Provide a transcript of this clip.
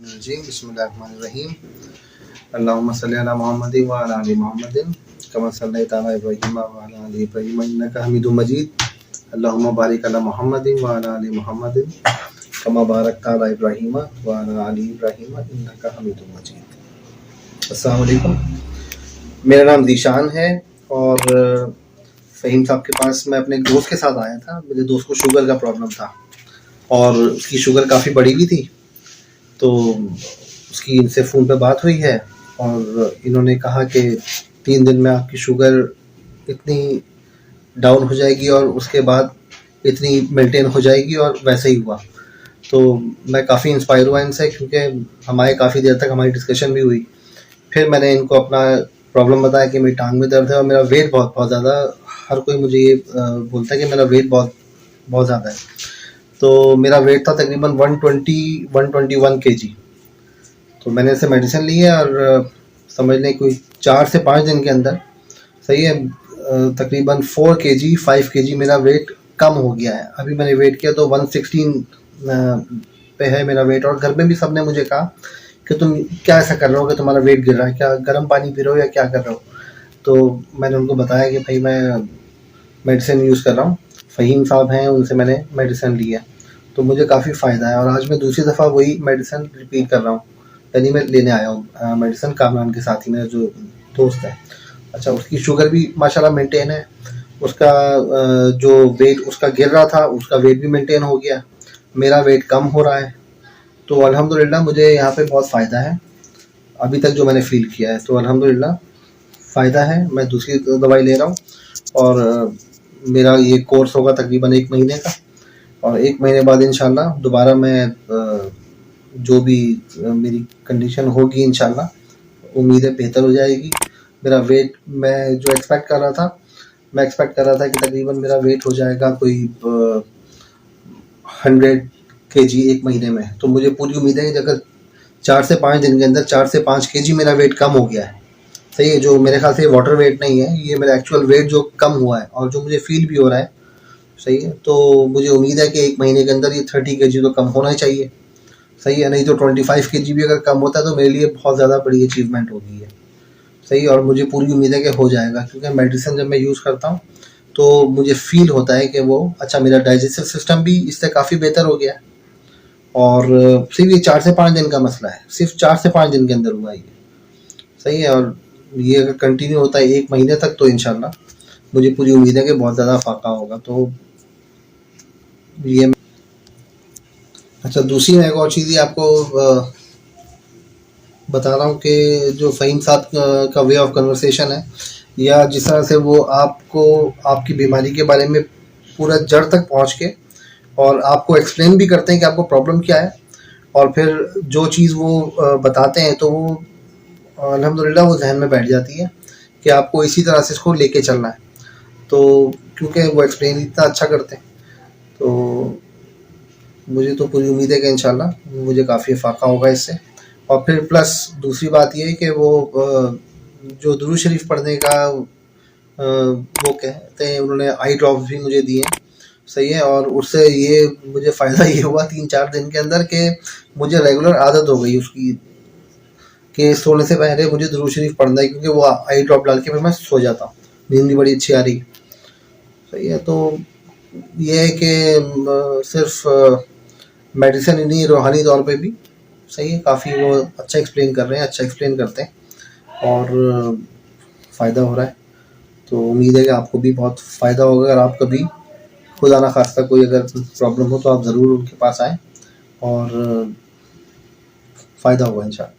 बिस्मिल्लाहिर्रहमानिर्रहीम। अल्लाहुम्मा सल्लि अला मुहम्मदिन व अला आलि मुहम्मदिन कमा सल्लैता अला इब्राहीम व अला आलि इब्राहीम इन्नका हमीदुम मजीद। अल्लाहुम्मा बारिक अला मुहम्मदिन व अला आलि मुहम्मदिन कमा बारकता अला इब्राहीम व अला आलि इब्राहीम इन्नका हमीदुम मजीद। अस्सलामु अलैकुम। मेरा नाम ज़ीशान है और फ़हीम साहब के पास मैं अपने दोस्त के साथ आया था। मेरे दोस्त को शुगर का प्रॉब्लम था और उसकी शुगर काफ़ी बढ़ी हुई थी, तो उसकी इनसे फ़ोन पे बात हुई है और इन्होंने कहा कि 3 दिन में आपकी शुगर इतनी डाउन हो जाएगी और उसके बाद इतनी मेंटेन हो जाएगी, और वैसे ही हुआ। तो मैं काफ़ी इंस्पायर हुआ इनसे, क्योंकि हमारे काफ़ी देर तक हमारी डिस्कशन भी हुई। फिर मैंने इनको अपना प्रॉब्लम बताया कि मेरी टांग में दर्द है और मेरा वेट बहुत ज़्यादा, हर कोई मुझे ये बोलता है कि मेरा वेट बहुत ज़्यादा है। तो मेरा वेट था तकरीबन 121 केजी। तो मैंने इसे मेडिसिन ली है और समझ लें कोई 4 से 5 दिन के अंदर, सही है, तकरीबन 4 केजी 5 केजी मेरा वेट कम हो गया है। अभी मैंने वेट किया तो 116 पे है मेरा वेट। और घर में भी सब ने मुझे कहा कि तुम क्या ऐसा कर रहे हो कि तुम्हारा वेट गिर रहा है, क्या गर्म पानी पी रहे हो या क्या कर रहे हो। तो मैंने उनको बताया कि भाई मैं मेडिसिन यूज़ कर रहा हूँ, फ़हीम साहब हैं, उनसे मैंने मेडिसिन ली है, तो मुझे काफ़ी फ़ायदा है। और आज मैं दूसरी दफ़ा वही मेडिसिन रिपीट कर रहा हूँ, यानी मैं लेने आया हूँ मेडिसिन कामरान के साथ ही, मेरा जो दोस्त है। अच्छा, उसकी शुगर भी माशाल्लाह मेंटेन है, उसका जो वेट उसका गिर रहा था उसका वेट भी मेंटेन हो गया, मेरा वेट कम हो रहा है। तो अल्हम्दुलिल्लाह मुझे यहाँ पे बहुत फ़ायदा है अभी तक जो मैंने फ़ील किया है। तो अल्हम्दुलिल्लाह फ़ायदा है। मैं दूसरी दवाई ले रहा हूँ और मेरा ये कोर्स होगा तकरीबन 1 महीने का, और 1 महीने बाद इंशाल्लाह दोबारा मैं जो भी मेरी कंडीशन होगी इंशाल्लाह, उम्मीद है बेहतर हो जाएगी। मेरा वेट मैं जो एक्सपेक्ट कर रहा था, मैं एक्सपेक्ट कर रहा था कि तकरीबन मेरा वेट हो जाएगा कोई 100 केजी 1 महीने में। तो मुझे पूरी उम्मीद है कि अगर 4 से 5 दिन के अंदर 4 से 5 केजी मेरा वेट कम हो गया है, सही है, जो मेरे ख्याल से वाटर वेट नहीं है, ये मेरा एक्चुअल वेट जो कम हुआ है और जो मुझे फील भी हो रहा है, सही है, तो मुझे उम्मीद है कि 1 महीने के अंदर ये 30 केजी तो कम होना ही चाहिए, सही है। नहीं तो 25 केजी भी अगर कम होता है तो मेरे लिए बहुत ज़्यादा बड़ी अचीवमेंट होगी है, सही है। और मुझे पूरी उम्मीद है कि हो जाएगा, क्योंकि मेडिसिन जब मैं यूज़ करता हूँ तो मुझे फ़ील होता है कि वो अच्छा, मेरा डाइजेस्टिव सिस्टम भी इससे काफ़ी बेहतर हो गया है। और सिर्फ ये 4 से 5 दिन का मसला है, सिर्फ 4 से 5 दिन के अंदर हुआ ये, सही है। और ये अगर कंटिन्यू होता है 1 महीने तक तो इंशाल्लाह मुझे पूरी उम्मीद है कि बहुत ज़्यादा फ़ायदा होगा। तो ये अच्छा, दूसरी मैं एक और चीज़ ही आपको बता रहा हूँ कि जो फ़हीम साहब का वे ऑफ कन्वर्सेशन है, या जिस तरह से वो आपको आपकी बीमारी के बारे में पूरा जड़ तक पहुँच के और आपको एक्सप्लेन भी करते हैं कि आपको प्रॉब्लम क्या है, और फिर जो चीज़ वो बताते हैं तो वो अल्हम्दुलिल्लाह वो जहन में बैठ जाती है कि आपको इसी तरह से इसको लेके चलना है। तो क्योंकि वो एक्सप्लेन इतना अच्छा करते हैं, तो मुझे तो पूरी उम्मीद है कि इंशाल्लाह मुझे काफ़ी फ़ायदा होगा इससे। और फिर प्लस दूसरी बात ये है कि वो जो दुरूद शरीफ पढ़ने का वो कहते हैं, उन्होंने आई ड्रॉप्स भी मुझे दिए, सही है। और उससे ये मुझे फ़ायदा ये हुआ 3-4 दिन के अंदर कि मुझे रेगुलर आदत हो गई उसकी, कि सोने से पहले मुझे दुरूद शरीफ पढ़ना है, क्योंकि वो आई ड्रॉप डाल के फिर मैं सो जाता हूँ, नींद भी बड़ी अच्छी आ रही, सही है। तो ये है कि सिर्फ मेडिसिन ही नहीं, रूहानी तौर पे भी सही है, काफ़ी वो अच्छा एक्सप्लेन कर रहे हैं, अच्छा एक्सप्लेन करते हैं और फ़ायदा हो रहा है। तो उम्मीद है कि आपको भी बहुत फ़ायदा होगा। अगर आप कभी खुदा ना खास्ता कोई अगर प्रॉब्लम हो तो आप ज़रूर उनके पास आएँ और फ़ायदा होगा इंशाल्लाह।